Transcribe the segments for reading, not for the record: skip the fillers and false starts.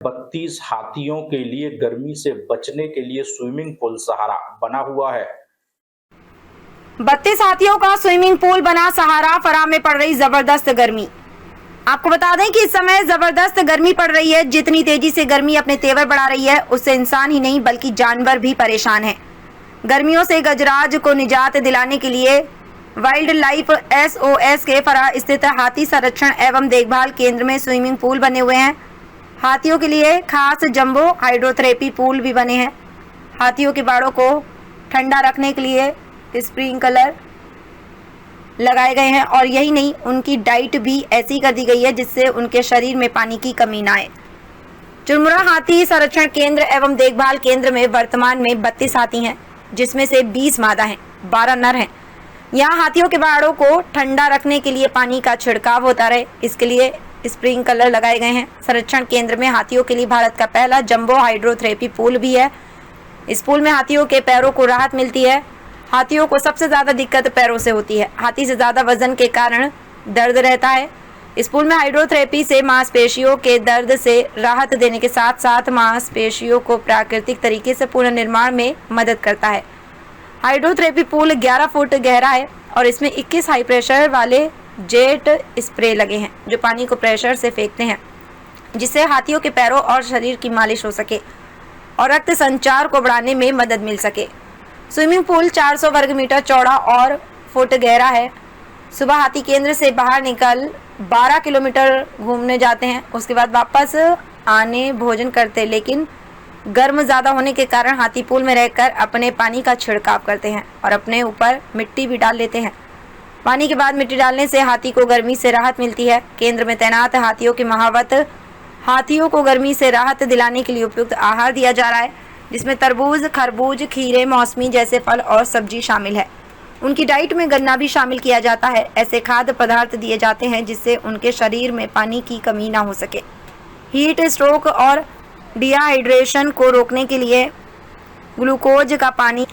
32 हाथियों के लिए गर्मी से बचने के लिए स्विमिंग पूल सहारा बना हुआ है। 32 हाथियों का स्विमिंग पूल बना सहारा। फराम में पड़ रही जबरदस्त गर्मी। आपको बता दें कि इस समय जबरदस्त गर्मी पड़ रही है। जितनी तेजी से गर्मी अपने तेवर बढ़ा रही है, उससे इंसान ही नहीं बल्कि जानवर भी परेशान है। गर्मियों से गजराज को निजात दिलाने के लिए वाइल्ड लाइफ SOS के फरा स्थित हाथी संरक्षण एवं देखभाल केंद्र में स्विमिंग पूल बने हुए हैं। हाथियों के लिए खास जंबो हाइड्रोथेरेपी पूल भी बने हैं। हाथियों के बाड़ों को ठंडा रखने के लिए स्प्रिंकलर लगाए गए हैं और यही नहीं, उनकी डाइट भी ऐसी कर दी गई है जिससे उनके शरीर में पानी की कमी ना आए। चुरमुरा हाथी संरक्षण केंद्र एवं देखभाल केंद्र में वर्तमान में 32 हाथी हैं, जिसमें से 20 मादा हैं, 12 नर हैं। यहाँ हाथियों के बाड़ों को ठंडा रखने के लिए पानी का छिड़काव होता रहे, इसके लिए स्प्रिंकलर लगाए गए हैं। संरक्षण केंद्र में हाथियों के लिए भारत का पहला जंबो हाइड्रोथेरेपी पूल भी है। इस पूल में हाथियों के पैरों को राहत मिलती है। हाथियों को सबसे ज़्यादा दिक्कत पैरों से होती है। हाथी से ज़्यादा वजन के कारण दर्द रहता है। इस पूल में हाइड्रोथेरेपी से मांसपेशियों के दर्द से राहत देने के साथ साथ मांसपेशियों को प्राकृतिक तरीके से पुनर्निर्माण में मदद करता है। हाइड्रोथेरेपी पूल 11 फुट गहरा है और इसमें 21 हाई प्रेशर वाले जेट स्प्रे लगे हैं, जो पानी को प्रेशर से फेंकते हैं, जिससे हाथियों के पैरों और शरीर की मालिश हो सके और रक्त संचार को बढ़ाने में मदद मिल सके। स्विमिंग पूल 400 वर्ग मीटर चौड़ा और फुट गहरा है। सुबह हाथी केंद्र से बाहर निकल 12 किलोमीटर घूमने जाते हैं, उसके बाद वापस आने भोजन करते, लेकिन गर्म ज़्यादा होने के कारण हाथी पूल में रहकर अपने पानी का छिड़काव करते हैं और अपने ऊपर मिट्टी भी डाल लेते हैं। पानी के बाद मिट्टी डालने से हाथी को गर्मी से राहत मिलती है। केंद्र में तैनात हाथियों की महावत हाथियों को गर्मी से राहत दिलाने के लिए उपयुक्त आहार दिया जा रहा है, जिसमें तरबूज, खरबूज, खीरे, मौसमी जैसे फल और सब्जी शामिल है। उनकी डाइट में गन्ना भी शामिल किया जाता है। ऐसे खाद्य पदार्थ दिए जाते हैं जिससे उनके शरीर में पानी की कमी ना हो सके। हीट स्ट्रोक और डिहाइड्रेशन को रोकने के लिए ग्लूकोज का पानी,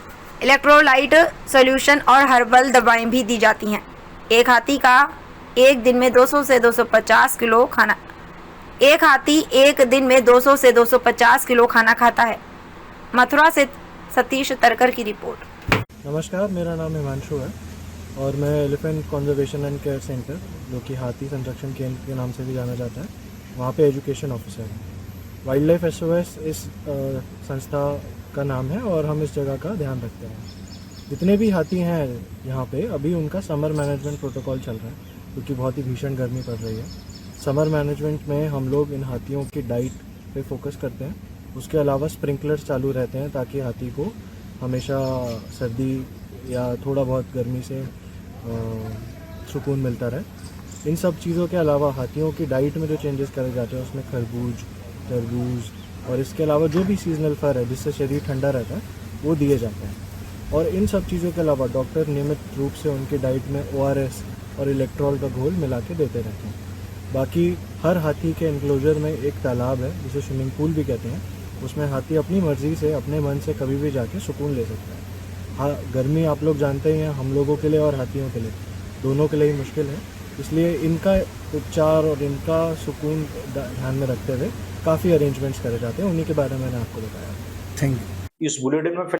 इलेक्ट्रोलाइट सॉल्यूशन और हर्बल दवाएं भी दी जाती हैं। एक हाथी का एक दिन में 200 से 250 किलो खाना एक हाथी एक दिन में 200 से 250 किलो खाना खाता है। मथुरा से सतीश तरकर की रिपोर्ट। नमस्कार, मेरा नाम हिमांशु है और मैं elephant conservation and care centre, जो कि हाथी संरक्षण केंद्र के नाम से भी जाना जाता है, वहाँ पे एजुकेशन ऑफिसर हूँ। वाइल्ड लाइफ SOS इस संस्था का नाम है और हम इस जगह का ध्यान रखते हैं। जितने भी हाथी हैं यहाँ पे, अभी उनका समर मैनेजमेंट प्रोटोकॉल चल रहा है, क्योंकि बहुत ही भीषण गर्मी पड़ रही है। समर मैनेजमेंट में हम लोग इन हाथियों की डाइट पे फोकस करते हैं। उसके अलावा स्प्रिंकलर्स चालू रहते हैं ताकि हाथी को हमेशा सर्दी या थोड़ा बहुत गर्मी से सुकून मिलता रहे। इन सब चीज़ों के अलावा हाथियों की डाइट में जो चेंजेस करे जाते हैं, उसमें खरबूज, तरबूज और इसके अलावा जो भी सीजनल फल है जिससे शरीर ठंडा रहता है, वो दिए जाते हैं। और इन सब चीज़ों के अलावा डॉक्टर नियमित रूप से उनकी डाइट में ORS और इलेक्ट्रॉल का घोल मिला के देते रहते हैं। बाकी हर हाथी के एनक्लोजर में एक तालाब है, जिसे स्विमिंग पूल भी कहते हैं। उसमें हाथी अपनी मर्ज़ी से, अपने मन से कभी भी जाके सुकून ले सकता है। हाँ, गर्मी आप लोग जानते ही हैं, हम लोगों के लिए और हाथियों के लिए, दोनों के लिए ही मुश्किल है। इसलिए इनका उपचार और इनका सुकून ध्यान में रखते हुए काफ़ी अरेंजमेंट्स करे जाते हैं। उन्हीं के बारे में मैंने आपको बताया। Thank you. इस बुलेटिन में